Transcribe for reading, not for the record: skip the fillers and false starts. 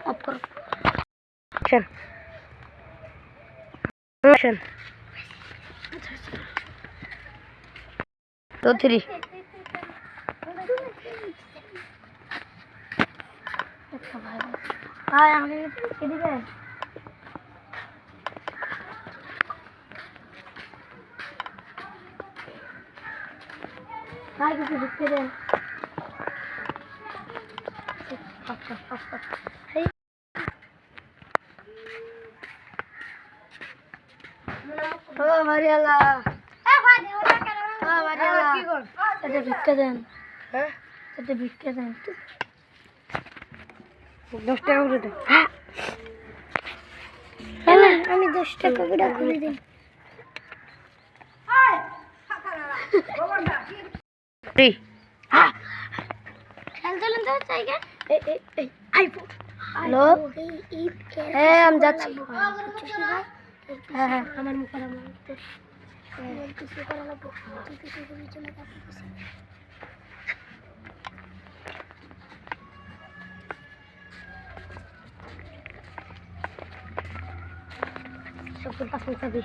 of কর তো 3 ভাই আমাকে কি দিবেন ভাই কিছু দিতে দেন ও মারিয়ালা কি কর এটা ভিক্ষা দেন হ্যাঁ এটা ভিক্ষা দেন 10 টাকা করে দেন হ্যাঁ আমি 10 টাকা করে খুলে দিই হ্যালো হ্যাঁ আমি যাচ্ছি হ্যাঁ হ্যাঁ আমার মুখ সব পাশে চাবি